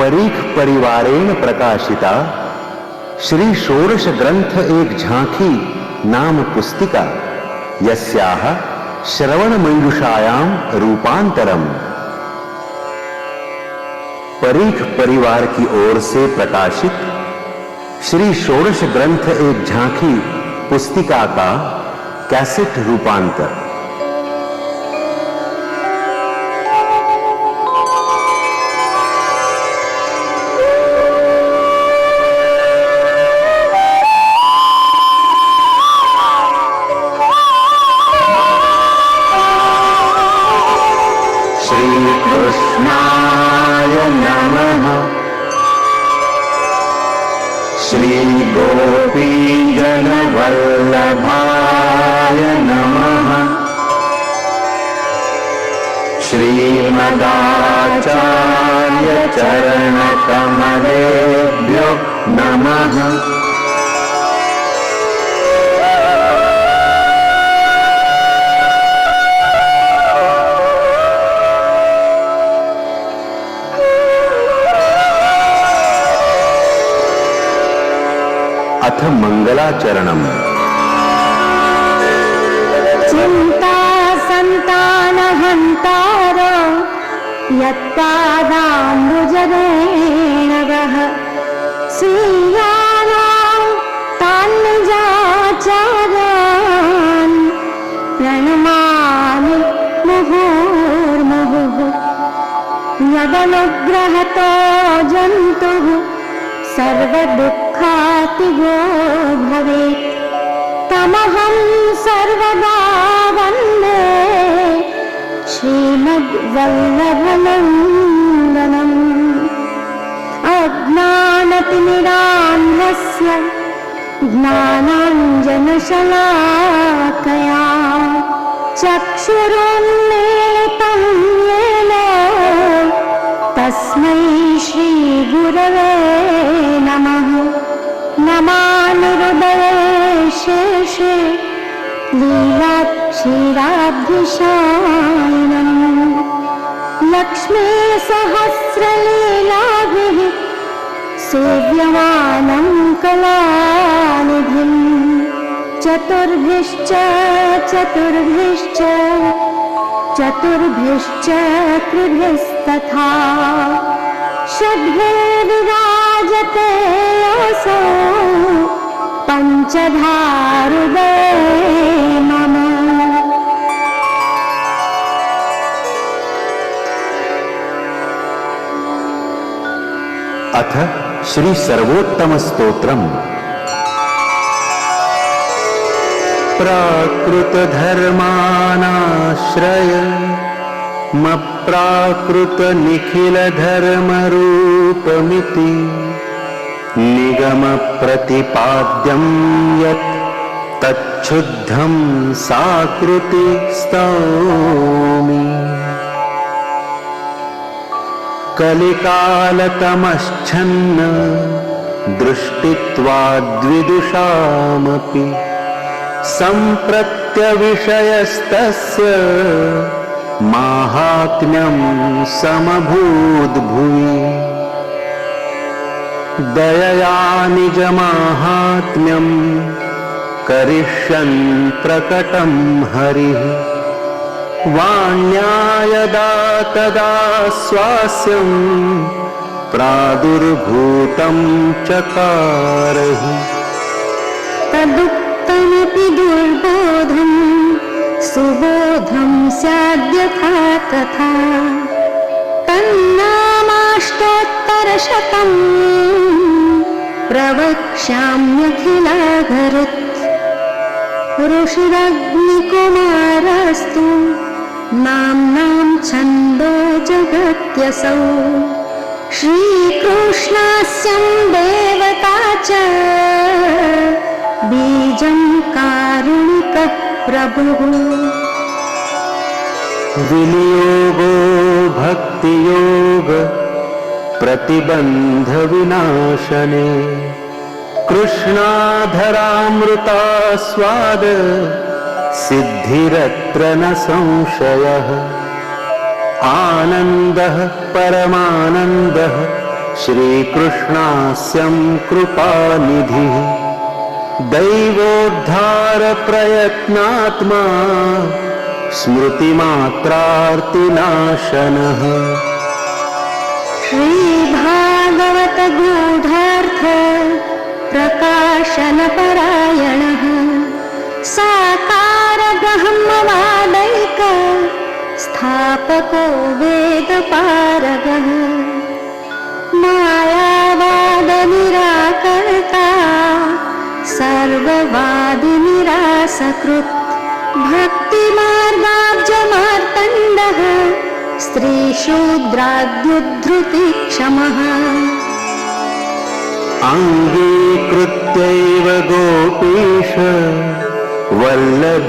परीख परिवारेण प्रकाशिता श्री षोडश ग्रंथ एक झांकी नाम पुस्तिका यस्याह श्रवण मंजुषायाम रूपांतरम। परीख परिवार की ओर से प्रकाशित श्री षोडश ग्रंथ एक झांकी पुस्तिका का कैसेट रूपांतर। कृष्णाय नमः। श्री गोपीजन वल्लभाय नमः। श्रीमदाचार्य चरण कमलेभ्यो नमः। अथ मंगलाचरणम। चिंता संतानहंतारो यत्पादाम्बुजरेणवः श्रीयानां तान्निजाचार्यान् प्रणमामि मुहुर्मुहुः। यदनुग्रहतो जन्तुः सर्वदुःखातिगो भवेत् तमहं सर्वदा वन्दे श्रीमद्वल्लभनन्दनम्। अज्ञानतिमिरान्धस्य ज्ञानाञ्जनशलाकया चक्षुरुन्मीलितं येन तस्मै श्रीगुरवे नमः। नमामि शेषे लीलाक्षीराब्धिशायिनम्। लक्ष्मी सहस्रलीलाभिः सेव्यमानं कलानिधिम्। चतुर्भिश्च त्रिभिस्तथा षड्भिर्विराजते असौ पंचधारुदे मम। अथ श्री सर्वोत्तम स्तोत्रम। प्राकृत धर्मानाश्रय मप्राकृत निखिल धर्म रूपमिति निगम प्रतिपाद्यं यत् तच्छुद्धं साकृति स्तौमि। कलिकालतमश्छन्न दृष्टित्वाद्विदुषामपि सम्प्रत्यविषयस्तस्य माहात्म्यं समभूद्भुवि। दयया निजमाहात्म्यं करिष्यन् प्रकटं हरिः। वाण्या यदा तदा स्वास्यं प्रादुर्भूतं चकारहि। तदुक्तमपि दुर्बोधं सुबोधं स्याद्यथा तथा। तन्नामाष्टोत्तरशतं प्रवक्ष्याम्यखिलाघरत्। ऋषिरग्निकुमारस्तु नाम्नां छन्दो जगत्यसौ। श्रीकृष्णस्यं देवता च बीजं कारुणिकः प्रभुः। विनियोगो भक्तियोग प्रतिबंध विनाशने कृष्णाधरामृतास्वाद सिद्धिरत्र न संशयः। आनंदः परमानंदः श्रीकृष्णास्यं कृपानिधिः दैवोद्धार प्रयत्नात्मा स्मृतिमात्रार्तिनाशनः श्रीभागवत गूढार्थ प्रकाशनपरायणः साकार ब्रह्मवादैक स्थापको वेदपारगः मायावाद निराकर्ता सर्ववादि निरासकृत् भक्तिमार्गाब्जमार्तण्डः स्त्रीशूद्राद्युद्धृतिक्षमः अङ्गीकृत्यैव गोपीश वल्लभीकृतमानवः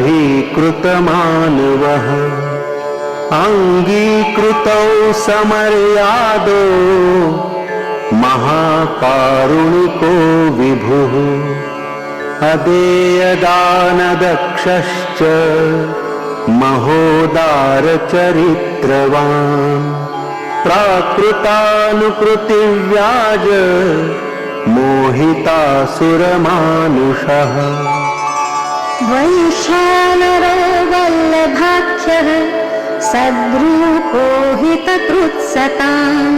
अङ्गीकृतौ समर्यादो महाकारुणिको विभुः अदेयदानदक्षश्च महोदारचरित्रवान् प्राकृतानुकृतिव्याज मोहितासुरमानुषः वैशानरो वल्लभाख्यः सद्रूपो हितकृत्सताम्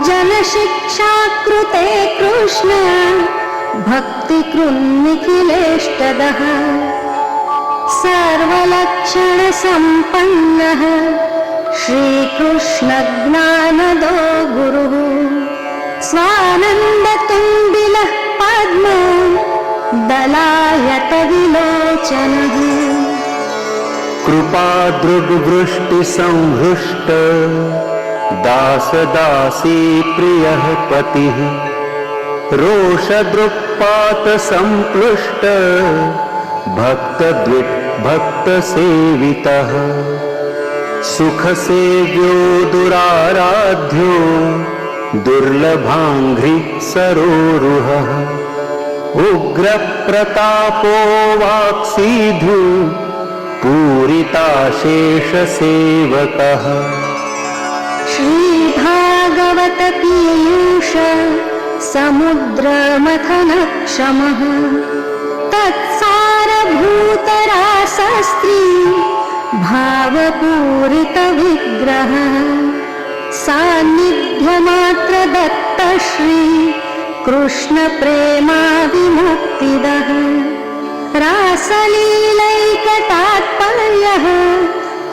जनशिक्षाकृते कृष्ण भक्तिकृन्निखिलेष्टदः सर्वलक्षणसम्पन्नः श्रीकृष्णज्ञानदो गुरुः स्वानन्दतुन्दिलः पद्म दलायतविलोचनः कृपादृग्वृष्टिसंहृष्ट दासदासी प्रियः पतिः रोषदृक्पातसम्पृष्ट भक्तसेवितः सुखसेव्यो दुराराध्यो दुर्लभाङ्घ्रि सरोरुहः उग्रप्रतापो वाक्सीधु पूरिताशेषसेवकः श्रीभागवत पीयूष समुद्रमथनक्षमः तत्सारभूतरासस्त्री भावपूरितविग्रहः सान्निध्यमात्रदत्तश्री कृष्णप्रेमाविमुक्तिदः रासलीलैकतात्पर्यः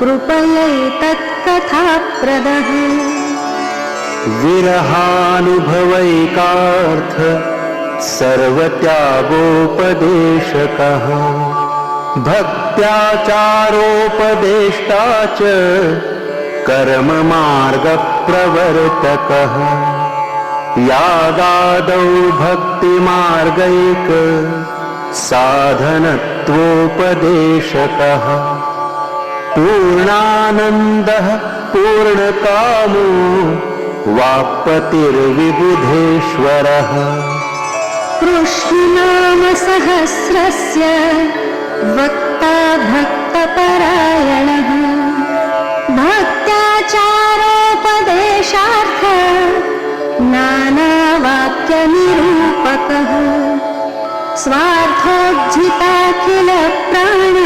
कृपयैतत्कथाप्रदः विरहानुभवैकार्थ सर्वत्यागोपदेशकः भक्त्याचारोपदेष्टा च कर्ममार्गप्रवर्तकः यागादौ भक्तिमार्गैक साधनत्वोपदेशकः पूर्णानन्दः पूर्णकामो वाक्पतिर्विबुधेश्वरः कृष्णनाम सहस्रस्य वक्ता भक्तपरायणः भक्त्याचारोपदेशार्थ नानावाक्यनिरूपकः स्वार्थोज्झिताखिल प्राण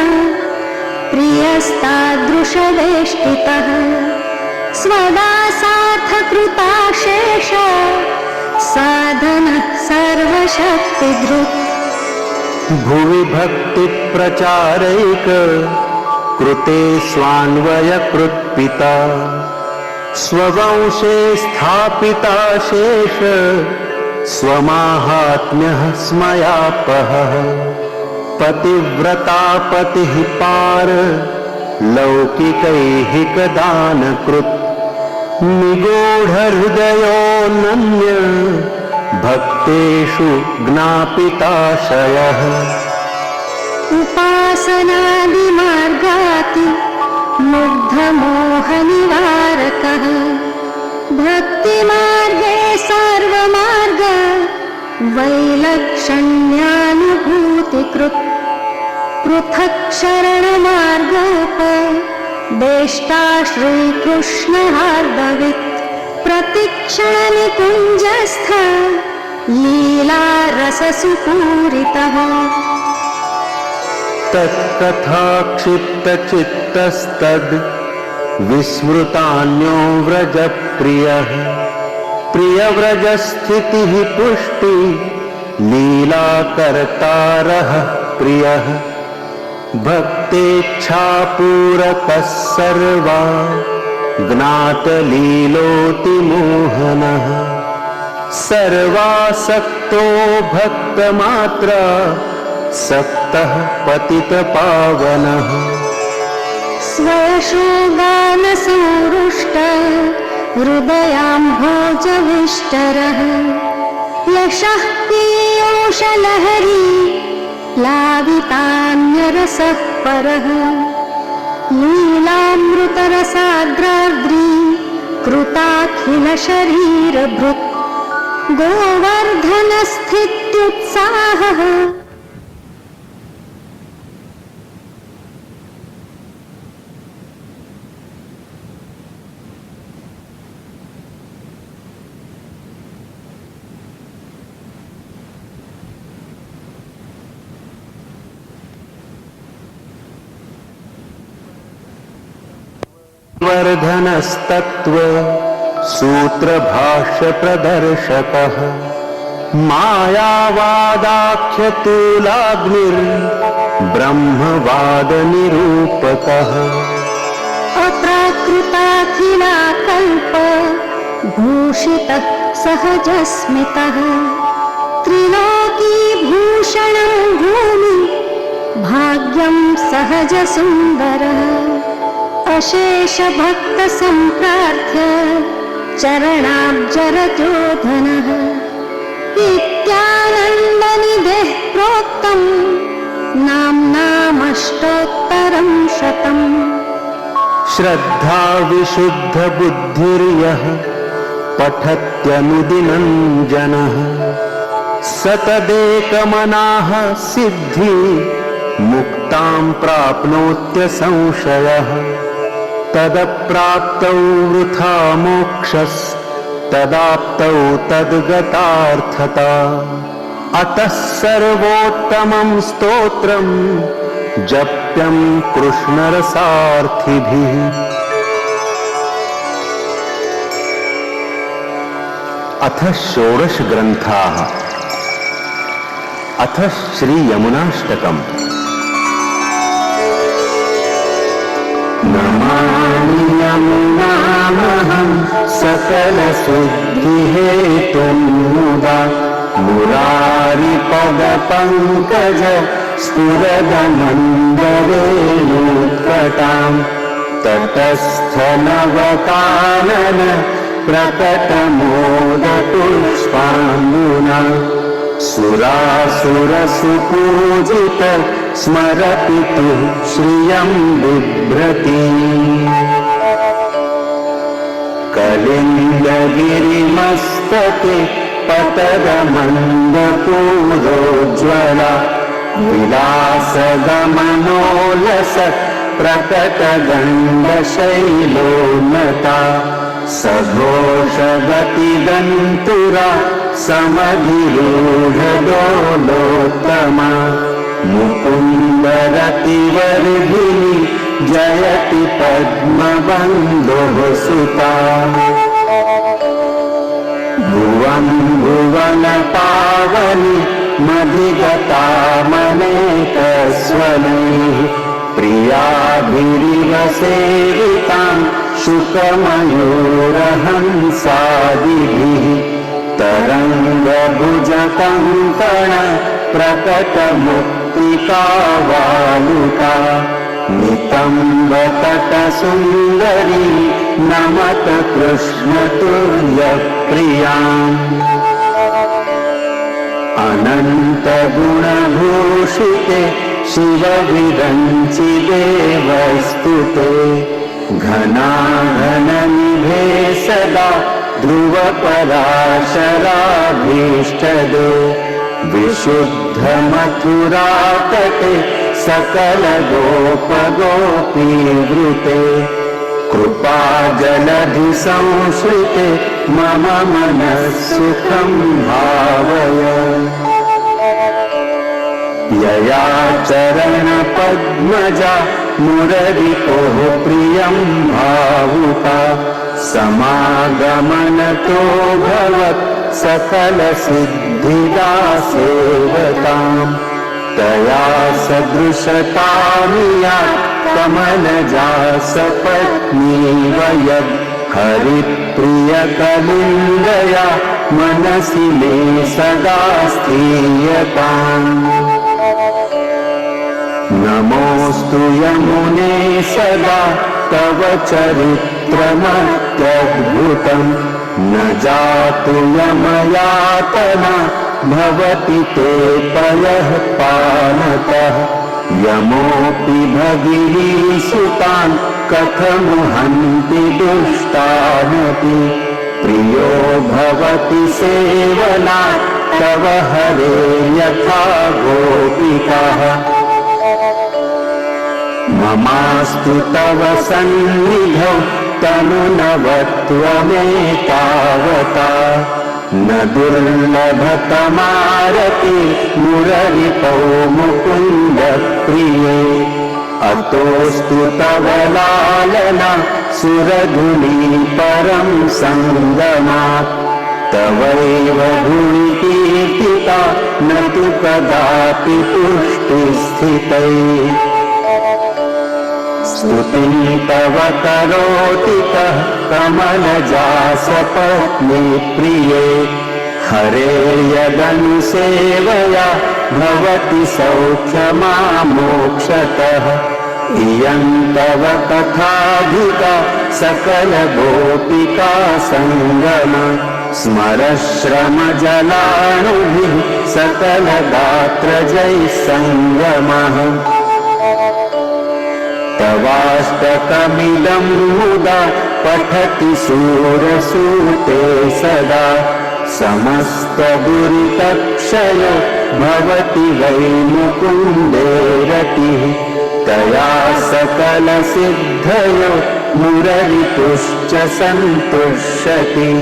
प्रियस्तादृशवेष्टितः स्वदासार्थकृताशेष साधनः सर्वशक्तिधृक् भुवि भक्तिप्रचारैक कृते स्वान्वयकृत्पिता स्ववंशे स्थापिता शेष स्वमाहात्म्यः स्मयापहः पतिव्रता पतिः पार लौकिकैहिकदानकृत् निगूढहृदयोऽनन्य भक्तेषु ज्ञापिताशयः उपासनादिमार्गाति मुग्धमोहनिवारकः भक्तिमार्गे सर्वमार्ग वैलक्षण्यानुभूतिकृत् पृथक् शरणमार्गोपदेष्टा श्रीकृष्णहार्दवित् प्रतिक्षण निकुञ्जस्थ लीलारससुपूरितः तत्कथाक्षिप्तचित्तस्तद् विस्मृतान्यो व्रजप्रियः प्रियव्रजस्थितिः पुष्टि लीलाकर्तारः प्रियः भक्तेच्छापूरकः सर्वा ज्ञातलीलोतिमोहनः सर्वासक्तो भक्तमात्र सक्तः पतितपावनः स्वयशोगानसंरुष्ट हृदयाम्भोजविष्टरः यशः पीयूषलहरी लावितान्यरसः परः लीलामृतरसाग्राद्री कृताखिलशरीरभृत् गोवर्धनस्थित्युत्साहः वर्धनस्तत्व सूत्रभाष्य प्रदर्शकः मायावादाख्यतूलाग्निर्ब्रह्मवादनिरूपकः अप्राकृताखिलाकल्प भूषितः सहजस्मितः त्रिलोकीभूषणं भूमि भाग्यं सहजसुन्दरः अशेषभक्तसम्प्रार्थ्य चरणाब्जरजोधनः इत्यानन्दनिधेः प्रोक्तम् नाम्नामष्टोत्तरं शतम् श्रद्धा विशुद्ध बुद्धिर्यः पठत्यनुदिनं जनः सतदेकमनाः सिद्धि मुक्तां प्राप्नोत्य संशयः तदप्राप्तौ वृथा मोक्षस्तदाप्तौ तद्गतार्थता अतः सर्वोत्तमं स्तोत्रं जप्यं कृष्णरसार्थिभिः अथ षोडश ग्रन्थाः अथ श्री यमुनाष्टकम् नमामि यमुनामहं सकलसिद्धिहेतुं मुदा मुरारिपदपङ्कज स्फुरदमन्दरेणुत्कटां ततस्थनवकानन प्रकटमोदपुष्पाम्बुना सुरासुरसुपूजित स्मरपितुः श्रियं बिभ्रति कलिन्दगिरिमस्तके पतदमन्दपूरोज्ज्वला विलासगमनोलस प्रकटगण्डशैलोन्नता सघोषगतिदन्तुरा समधिरूढडोलोत्तमा मुकुन्दरतिवर्धिनी जयति पद्मबन्धुः सुता भुवं भुवन पावनि मधिगता मनेकस्वनैः प्रियाभिरिव सेवितां शुकमयूरहंसादिभिः तरङ्गभुजकङ्कण प्रकटमुक्तिकावालुका नितम्बतटसुन्दरी नमत कृष्णतुल्यप्रियाम् अनन्तगुणभूषिते शिवविरञ्चिते वस्तुते घनाघननिभे सदा ध्रुवपराशराभीष्टदे विशुद्धमथुरातटे सकलगोपगोपीवृते कृपा जलधि संश्रिते मम मनः सुखं भावय। यया चरण पद्मजा मुररिपोः प्रियं भावुका समागमनतो भवत् सकल सिद्धिदा सेवताम्। तया सदृशतामिया कमलजा सपत्नीव यद् हरिप्रियकलिन्दया मनसि मे सदा स्थीयताम्। नमोऽस्तु यमुने सदा तव चरित्रमत्यद्भुतम्। न जातु यमयातना भवति ते पयः पानतः। यमोऽपि भगिनीसुतान् कथमुहन्ति दुष्टानपि। प्रियो भवति सेवनात् तव हरे यथा गोपिकाः। ममास्तु तव सन्निधौ तनुनवत्वमेतावता। न दुर्लभतमारति मुररिपौ मुकुन्द प्रिये। अतोऽस्तु तव लालना सुरधुनी परं सङ्गमात्। तवैव भुवि कीर्तिता न तु कदापि पुष्टिस्थितैः। स्तुतिं तव करोति कः कमलजा सपत्नी प्रिये। हरे यदनुसेवया भवति सौख्यमामोक्षतः। इयं तव कथाधिका सकल गोपिका सङ्गम। स्मरश्रमजलानुभिः सकल गात्रजैः सङ्गमः। तवाष्टकमिदं मुदा पठति शूरसूते सदा। समस्तदुरितक्षयो भवति वै मुकुन्दे रतिः। तया सकलसिद्धयो मुररिपुश्च सन्तुष्यति।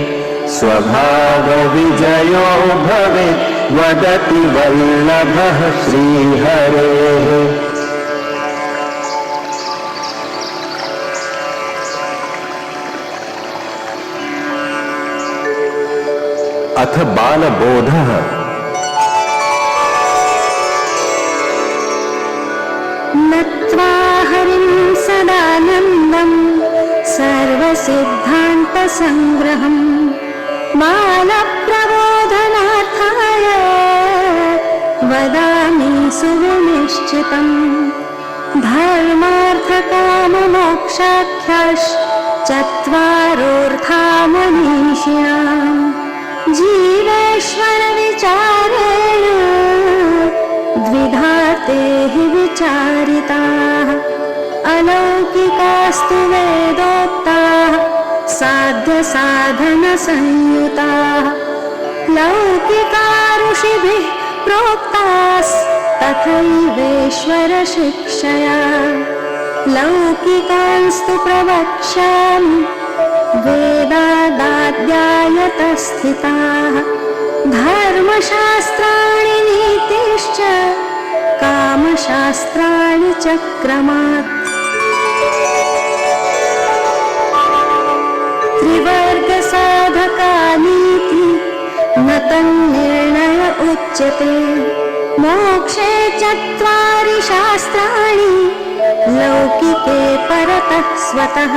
स्वभावविजयो भवेत् वदति वल्लभः श्रीहरेः। अथ बालबोधः। नत्वा हरिं सदानन्दं सर्वसिद्धान्तसङ्ग्रहम्। बालप्रबोधनार्थाय वदामि सुनिश्चितम्। धर्मार्थकाममोक्षाख्याश्चत्वारोऽर्थामनीषिणाम्। जीवेश्वर विचारेण द्विधाते हि विचारिताः। अलौकिकास्तु वेदोक्ताः साध्यसाधनसंयुताः। लौकिका ऋषिभिः प्रोक्तास्तथैवेश्वर शिक्षया। लौकिकांस्तु प्रवक्ष्यामि वेदादाद्यायतस्थिताः। धर्मशास्त्राणि नीतिश्च कामशास्त्राणि चक्रमात्। त्रिवर्गसाधकानीति न तन्निर्णय उच्यते। मोक्षे चत्वारि शास्त्राणि लौकिके परतः स्वतः।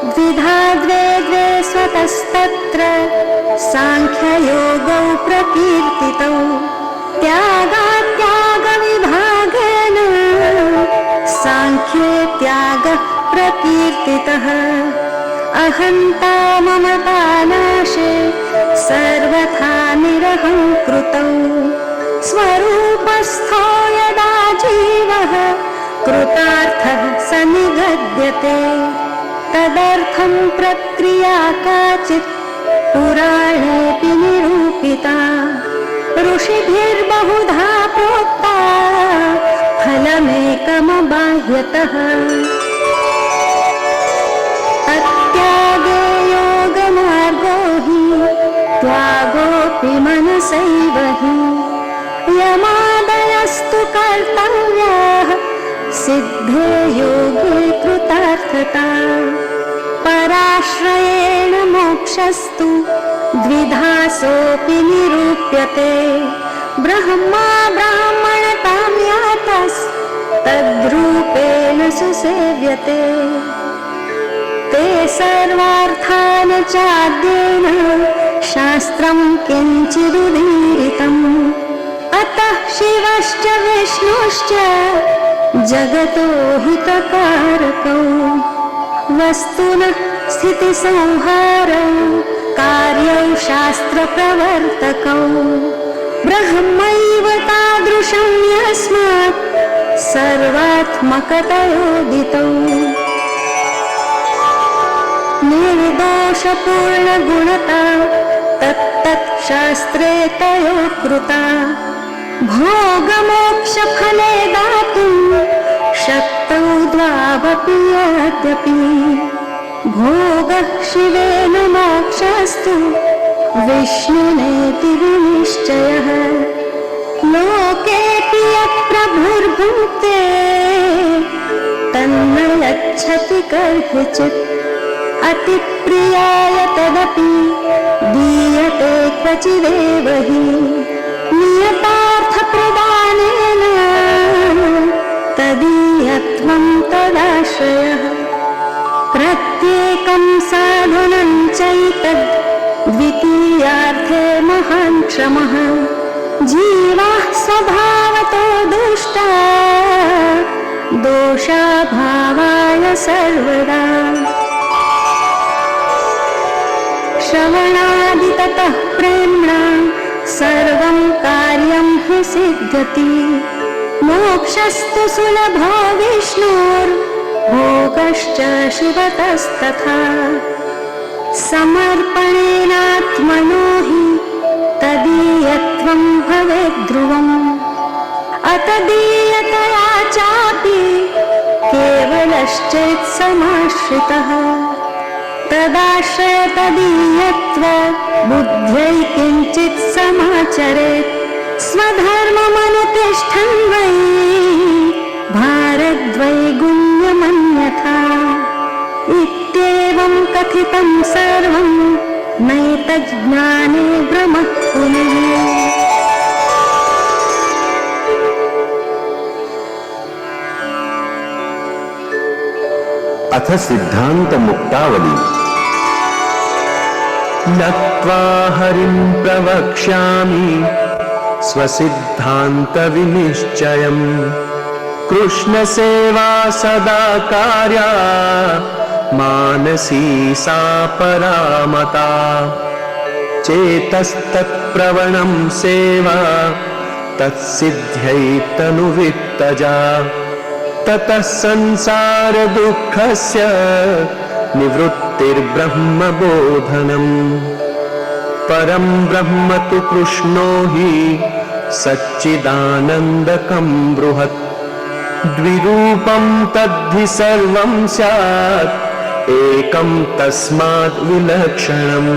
द्विधा द्वे द्वे स्वतस्तत्र सांख्ययोगौ प्रकीर्तितौ। त्यागात्यागविभागेन सांख्ये त्यागः प्रकीर्तितः। अहन्ता ममतानाशे सर्वथा निरहङ्कृतौ। स्वरूपस्थो यदा जीवः कृतार्थः स निगद्यते। तदर्थं प्रक्रिया काचित् पुराणेऽपि निरूपिता। ऋषिभिर्बहुधा प्रोक्ता फलमेकमबाह्यतः। मानसैव हि यमादयस्तु कर्तव्याः सिद्धे योगे कृतार्थता पराश्रयेण मोक्षस्तु द्विधासोऽपि निरूप्यते ब्रह्मा ब्राह्मणतां यातस्तद्रूपेण सुसेव्यते ते सर्वार्थान् चाद्येन शास्त्रं किञ्चिदुदीरितम् अतः शिवश्च विष्णुश्च जगतो हितकारकौ वस्तुनः स्थितिसंहारौ कार्यौ शास्त्रप्रवर्तकौ ब्रह्मैव तादृशं यस्मात् सर्वात्मकतयोदितौ निर्दोषपूर्णगुणता तत्तत् शास्त्रे तयो कृता भोगमोक्षफले दातुं शक्तौ द्वावपि यद्यपि भोगः शिवेन मोक्षस्तु विष्णुनेति विनिश्चयः लोकेऽपि यत्प्रभुर्भुङ्क्ते तन्न यच्छति कर्हिचित् अतिप्रियाय तदपि दीयते क्वचिदेव हि नियतार्थप्रदानेन तदीयत्वं तदाश्रयः प्रत्येकं साधनं चैतद् द्वितीयार्थे महान् क्षमः जीवाः स्वभावतो दुष्टा दोषाभावाय सर्वदा श्रवणादिततः प्रेम्णा सर्वं कार्यं हि सिद्ध्यति मोक्षस्तु सुलभो विष्णोर्भोगश्च शिवतस्तथा समर्पणेनात्मनो हि तदीयत्वं भवेद्ध्रुवम् अतदीयतया चापि केवलश्चेत् समाश्रितः तदाश्रय तदीयत्व बुद्ध्यै किञ्चित् समाचरेत् स्वधर्ममनुतिष्ठन् वै भारद्वैगुण्यमन्यथा इत्येवं कथितं सर्वं नैतज्ज्ञाने भ्रमः पुनः अथ सिद्धांत मुक्तावली नत्वा हरिं प्रवक्ष्यामि स्वसिद्धान्तविनिश्चयम् कृष्णसेवा सदा कार्या मानसी सा परामता चेतस्तत्प्रवणं सेवा तत्सिद्ध्यै तनुवित्तजा ततः संसारदुःखस्य निवृत्तिर्ब्रह्मबोधनम् परं ब्रह्म तु कृष्णो हि सच्चिदानन्दकं बृहत् द्विरूपं तद्धि सर्वं स्यात् एकं तस्मात् विलक्षणम्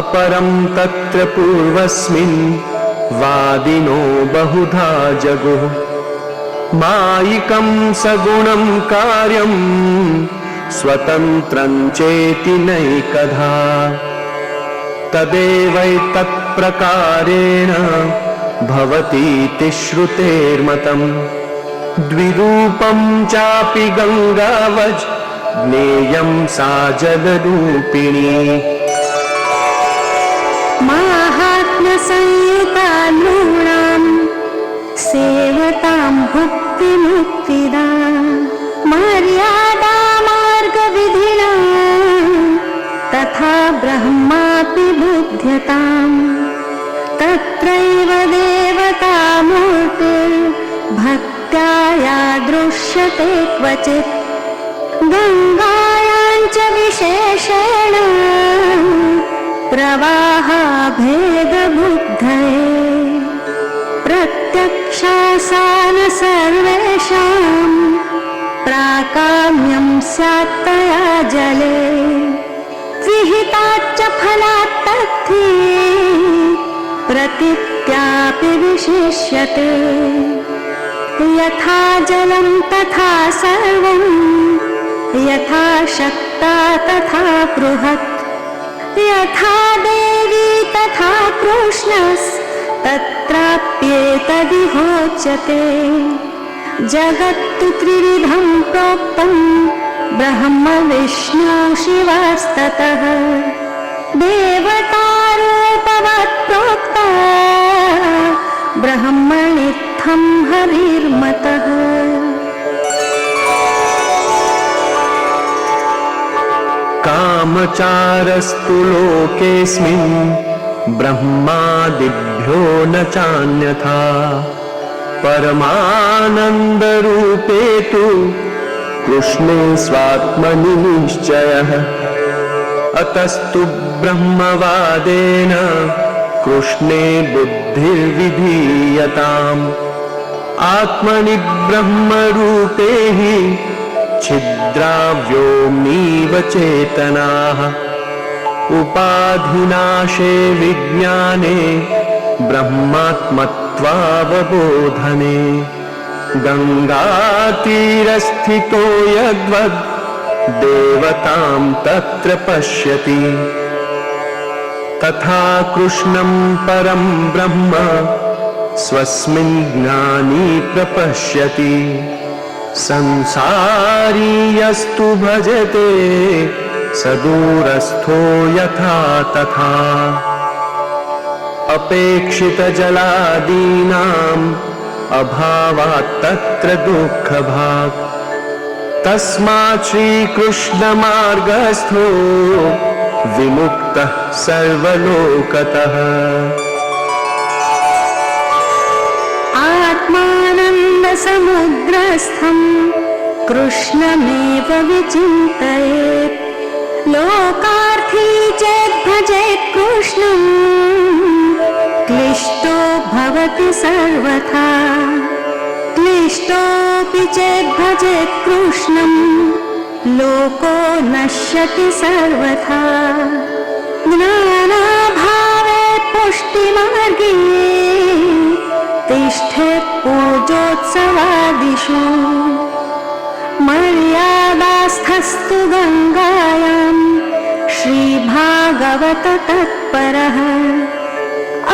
अपरं तत्र पूर्वस्मिन् वादिनो बहुधा जगुः मायिकं सगुणं कार्यं स्वतन्त्रं चेति नैकधा तदेवैतत्प्रकारेण भवतीति श्रुतेर्मतम् द्विरूपं चापि गङ्गावज् ज्ञेयं सा जलरूपिणी माहात्म्यसंयुता नूनां सेवतां भुक्तिमुक्तिदा मर्यादा मार्गविधिना तथा ब्रह्मापि बुध्यताम् तत्रैव देवतामूर्तिर्भक्त्या यादृश्यते क्वचित् गङ्गायां च विशेषेण प्रवाहाभेदबुद्धये प्रत्यक्षासान सर्वेषां प्राकाम्यं स्यात्तया जले विहिताच्च फलात्तथि प्रतीत्यापि विशिष्यते। यथा जलं तथा सर्वं, यथा शक्ता तथा बृहत्, यथा देवी तथा कृष्णस्तत्राप्येतदिहोच्यते। जगत्तु त्रिविधं प्रोक्तं ब्रह्म विष्णु शिवस्ततः। देवतारूपवत् प्रोक्ता ब्रह्मणित्थं हरिर्मतः। कामचारस्तु लोकेऽस्मिन् ब्रह्मादिभ्यो न चान्यथा। परमानन्दरूपे तु कृष्णे स्वात्मनि निश्चयः। अतस्तु ब्रह्मवादेन कृष्णे बुद्धिर्विधीयताम्। आत्मनि ब्रह्मरूपे हि छिद्राव्योम्नीव चेतनाः। उपाधिनाशे विज्ञाने ब्रह्मात्मत्वावबोधने। गङ्गातीरस्थितो यद्वद् देवतां तत्र पश्यति। तथा कृष्णं परं ब्रह्म स्वस्मिन् ज्ञानी प्रपश्यति। संसारी यस्तु भजते सदूरस्थो यथा तथा। अपेक्षितजलादीनाम् अभावात् तत्र दुःखभाग्। तस्मात् श्रीकृष्णमार्गस्थो विमुक्तः सर्वलोकतः। आत्मानन्दसमुद्रस्थं कृष्णमेव विचिन्तयेत्। लोकार्थी चेत् भजेत् कृष्णं क्लिष्टो भवति सर्वथा। क्लिष्टोऽपि चेत् भजेत् कृष्णं लोको नश्यति सर्वथा। ज्ञानाभावे पुष्टिमार्गे तिष्ठेत् पूजोत्सवादिषु। मर्यादास्थस्तु गङ्गायां श्रीभागवत तत्परः।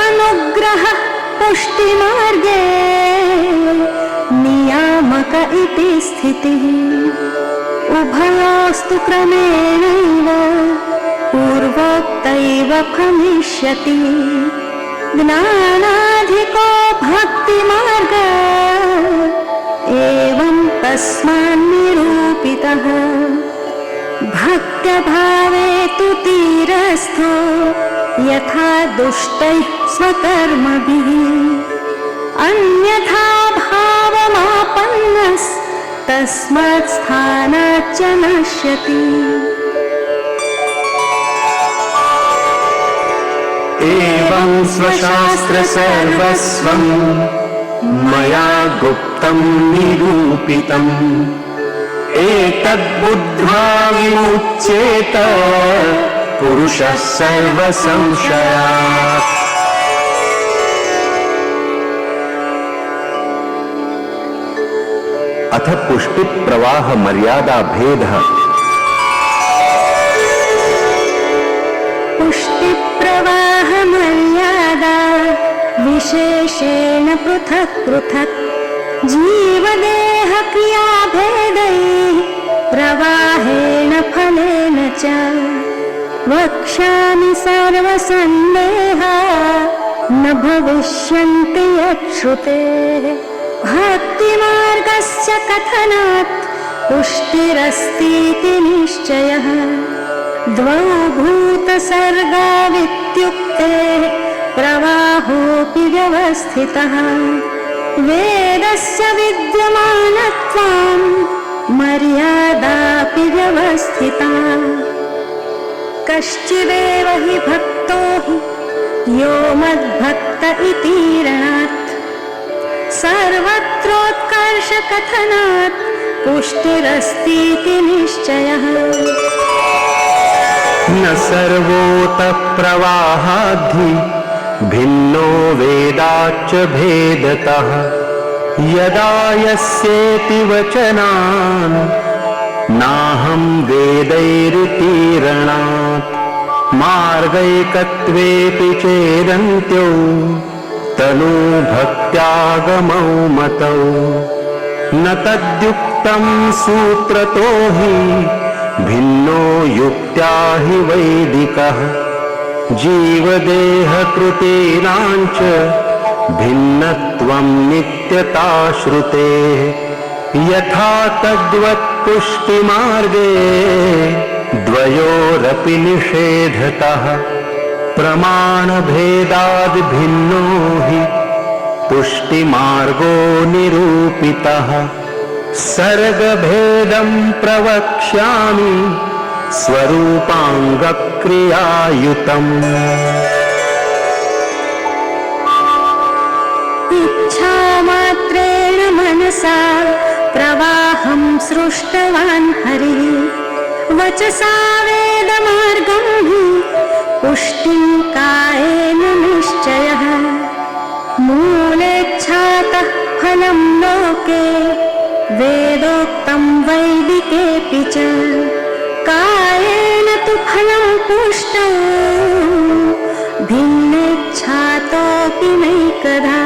अनुग्रहः पुष्टिमार्गे नियामक इति स्थितिः। उभयोस्तु क्रमेणैव पूर्वोक्तैव फलिष्यति। ज्ञानाधिको भक्तिमार्गः एवं तस्मान्निरूपितः। भक्त्यभावे तु तीरस्थो यथा दुष्टैः स्वकर्मभिः। अन्यथा भावमापन्नस्तस्मात् स्थानाच्च नश्यति। एवं स्वशास्त्र सर्वस्वं मया गुप्तं निरूपितम्। एतद्बुद्ध्वा विमुच्येत पुरुषः सर्वसंशयात्। अथ पुष्टि प्रवाह मर्यादा भेदः। पुष्टि प्रवाह मर्यादा विशेषेण पृथक् पृथक्। जीवदेह क्रिया भेदैः प्रवाहेण फलेन च। वक्ष्यामि सर्वसन्देहा न भविष्यन्ति यच्छ्रुतेः। भक्तिमार्गस्य कथनात् पुष्टिरस्तीति निश्चयः। द्वौ भूतसर्गावित्युक्ते प्रवाहोऽपि व्यवस्थितः। वेदस्य विद्यमानत्वं मर्यादापि व्यवस्थिता। कश्चिदेव हि भक्तो हि यो मद्भक्त इतीरणात्। सर्वत्रोत्कर्षकथनात् पुष्टिरस्तीति निश्चयः। न सर्वोतः प्रवाहाद्धि भिन्नो वेदाच्च भेदतः यदा यस्येति वचनान् नाहं वेदैरितीरणात् मार्गैकत्वेऽपि चेदन्त्यो तनु भक्त्यागमौ मतौ न तद्युक्तं सूत्रतो हि भिन्नो युक्त्या हि वैदिकः जीवदेहकृतीनाञ्च भिन्नत्वं नित्यता श्रुतेः यथा तद्वत् पुष्टिमार्गे द्वयोरपि निषेधतः प्रमाणभेदाद् भिन्नो हि पुष्टिमार्गो निरूपितः सर्गभेदं प्रवक्ष्यामि स्वरूपाङ्गक्रियायुतम् इच्छामात्रेण मनसा प्रवाहं सृष्टवान् हरिः वचसा वेदमार्गं हि पुष्टिं कायेन निश्चयः मूलेच्छातः फलं लोके वेदोक्तं वैदिकेऽपि च कायेन तु फलं पुष्टौ भिन्नेच्छातोऽपि नैकधा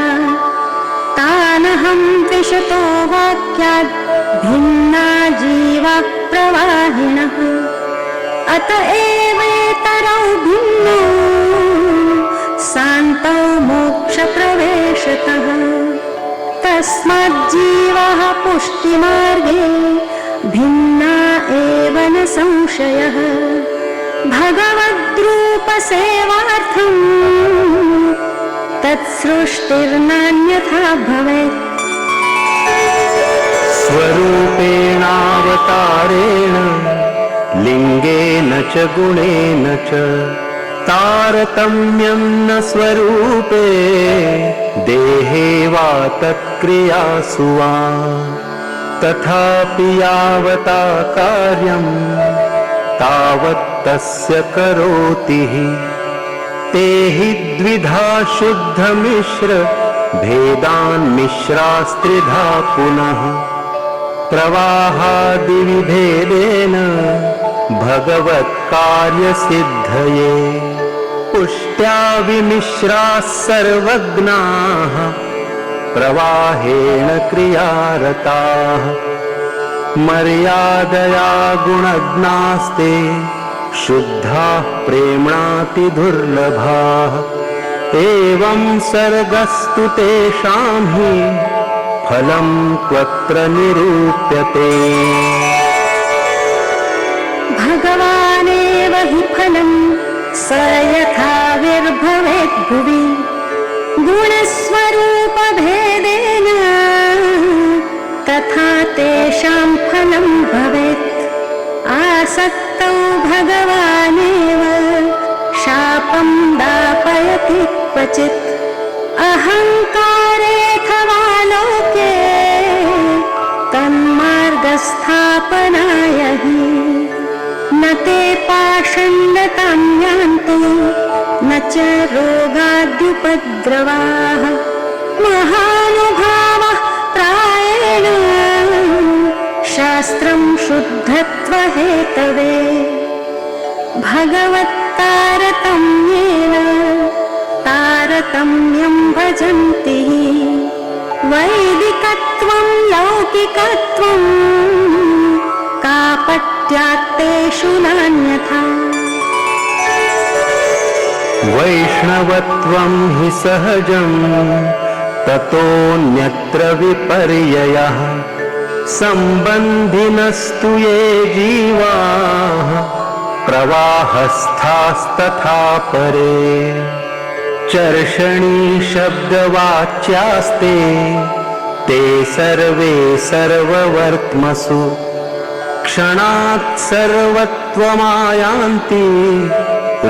तानहं विशतो वाक्याद् भिन्ना जीवा प्रवाहिनः अत एवेतरौ भिन्नौ सान्तौ मोक्षप्रवेशतः तस्माज्जीवाः पुष्टिमार्गे भिन्ना एव न संशयः भगवद्रूपसेवार्थम् तत्सृष्टिर्नान्यथा भवेत् स्वरूपेणावतारेण लिङ्गेन च गुणेन च तारतम्यं न स्वरूपे देहे वा तत्क्रियासु वा तथापि यावता कार्यं तावत् तस्य करोति हि ते हि द्विधा शुद्धमिश्र भेदान् मिश्रास्त्रिधा पुनः प्रवाहादिविभेदेन भगवत्कार्यसिद्धये पुष्ट्या विमिश्राः सर्वज्ञाः प्रवाहेण क्रियारताः मर्यादया गुणज्ञास्ते शुद्धाः प्रेम्णातिदुर्लभाः एवं सर्गस्तु तेषां हि फलं त्वत्र निरूप्यते भगवानेव हि फलं स यथा विर्भवेत् भुवि गुणस्वरूपभेदेन तथा तेषां फलं भवेत् आसक्तौ भगवानेव शापं दापयति क्वचित् अहङ्कारेऽथवा लोके तन्मार्गस्थापनाय हि न ते पाषण्डतां यान्ति न च रोगाद्युपद्रवाः महानुभावः प्रायेण शास्त्रं शुद्धत्वहेतवे भगवत्तारतम्येन तारतम्यं भजन्ति वैदिकत्वं लौकिकत्वं कापट्यात्तेषु नान्यथा वैष्णवत्वं हि सहजं ततोऽन्यत्र विपर्ययः सम्बन्धिनस्तु ये जीवाः प्रवाहस्थास्तथा परे चर्षणी शब्दवाच्यास्ते ते सर्वे सर्ववर्त्मसु क्षणात् सर्वत्वमायान्ति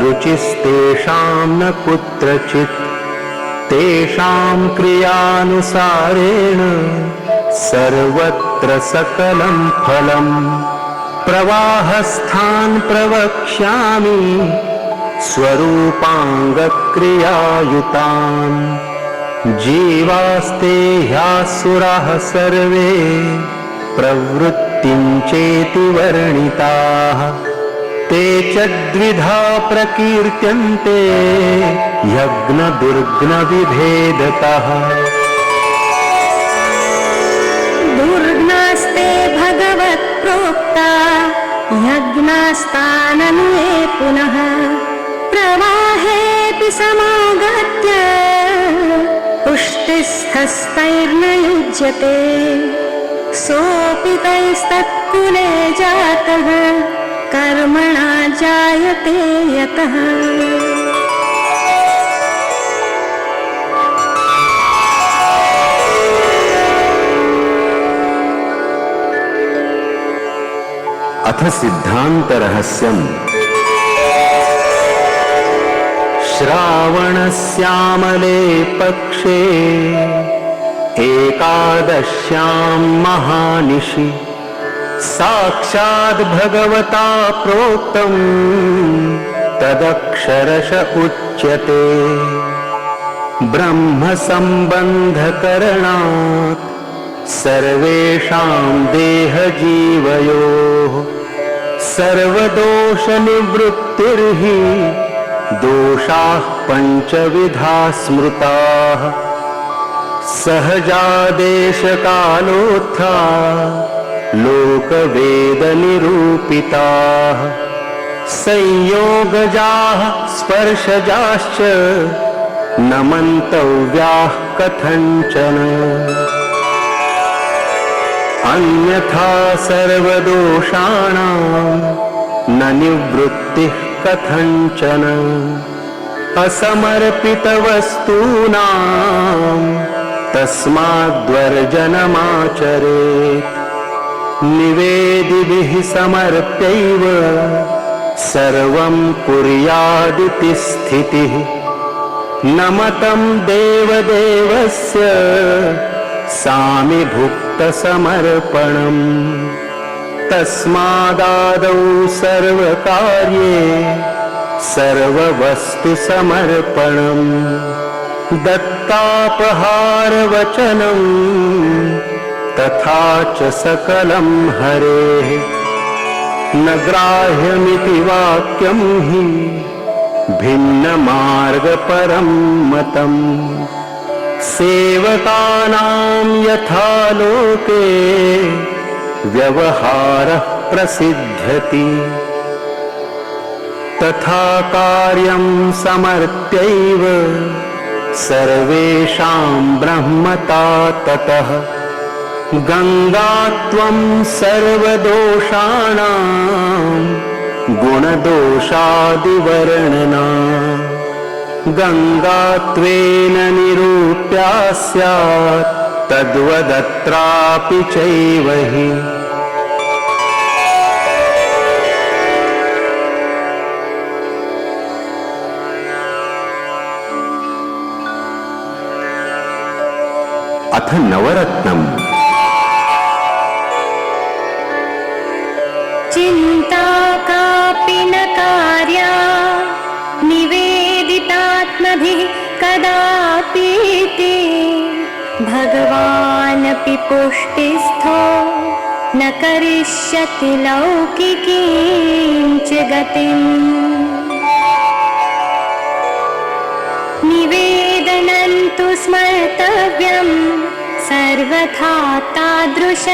रुचिस्तेषां न कुत्रचित् तेषां क्रियानुसारेण सर्वत्र सकलं फलम् प्रवाहस्थान् प्रवक्ष्यामि स्वरूपाङ्गक्रियायुतान् जीवास्ते ह्यासुराः सर्वे प्रवृत्तिं चेति वर्णिताः ते च द्विधा प्रकीर्त्यन्ते यज्ञदुर्ग्नविभेदतः दुर्ग्नास्ते भगवत् प्रोक्ता यज्ञास्तानन्ये पुनः प्रवाहेऽपि समागत्य पुष्टिस्थस्तैर्न युज्यते सोऽपि तैस्तत्कुले जातः कर्मणा जायते यतः अथ सिद्धांत रहस्यम् श्रावणस्यामले पक्षे एकादश्यां महानिशि साक्षात् भगवता प्रोक्तं तदक्षरश उच्यते ब्रह्म संबंधकरणात् सर्वेषां देहजीवयोः सर्वदोषनिवृत्तिर्हि दोषाः पञ्चविधा स्मृताः सहजादेशकालोत्था लोकवेदनिरूपिताः संयोगजाः स्पर्शजाश्च न मन्तव्याः कथञ्चन अन्यथा सर्वदोषाणां न निवृत्तिः कथञ्चन असमर्पितवस्तूनां तस्माद्वर्जनमाचरेत् निवेदिभिः समर्प्यैव सर्वं कुर्यादिति स्थितिः न मतं देवदेवस्य सामिभुक्तसमर्पणम् तस्मादादौ सर्वकार्ये सर्ववस्तुसमर्पणम् दत्तापहारवचनं तथा च सकलं हरेः न ग्राह्यमिति वाक्यं हि भिन्नमार्गपरं मतम् सेवकानां यथा लोके व्यवहारः प्रसिद्ध्यति तथा कार्यं समर्प्यैव सर्वेषां ब्रह्मता ततः गङ्गात्वं सर्वदोषाणां गुणदोषादिवर्णना गङ्गात्वेन निरूप्या स्यात् तद्वदत्रापि चैव हि अथ नवरत्नम् चिन्ता कापि न कार्या निवेदितात्मभिः कदापीति भगवानपि पुष्टिस्थो न करिष्यति लौकिकीं च गतिम् निवेदनं तु स्मर्तव्यं सर्वथा तादृशैर्जनैः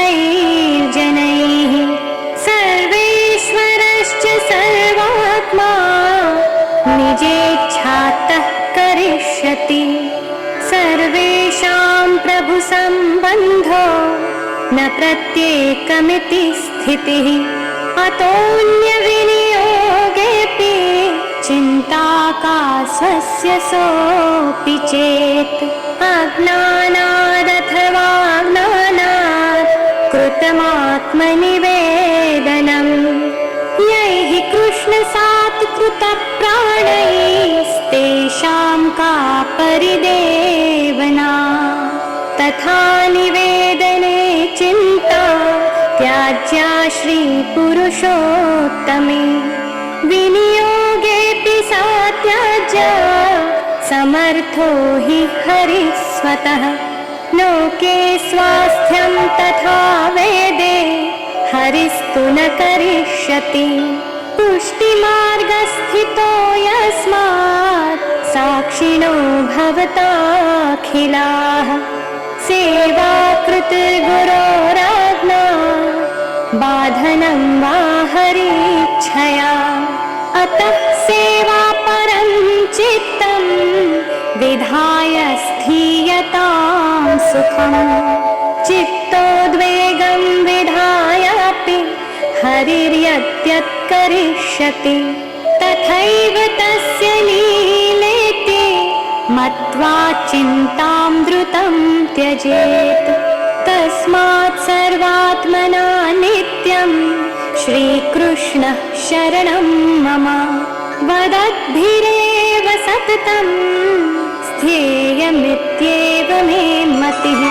सर्वेश्वरश्च सर्वात्मा निजेच्छातः करिष्यति सर्वेषां प्रभुसम्बन्धो न प्रत्येकमिति स्थितिः अतोऽन्यविनियोगेऽपि चिन्ता का स्वस्य सोऽपि चेत् अज्ञानादथवा ज्ञानात् कृतमात्मनिवेदनम् यैः कृष्णसात् कृतप्राणैस्तेषां का परिदेवना तथा निवेदने चिन्ता त्याज्या श्रीपुरुषोत्तमे विनियोगेऽपि सा त्याज्य समर्थो हि हरिः स्वतः लोके स्वास्थ्यं तथा वेदे हरिस्तु न करिष्यति पुष्टिमार्गस्थितो यस्मात् साक्षिणो भवताखिलाः सेवाकृतिर्गुरोराज्ञा बाधनं वा हरिच्छया अतः सेवा परं चित्तं विधाय स्थीयतां सुखम् चित्तोद्वेगं विधायापि हरिर्यद्यत् करिष्यति तथैव तस्य लीलेति मत्वा चिन्तां द्रुतं त्यजेत् तस्मात् सर्वात्मना नित्यं श्रीकृष्णः शरणं मम वदद्भिरेव सततं स्थेयमित्येव मे मतिः।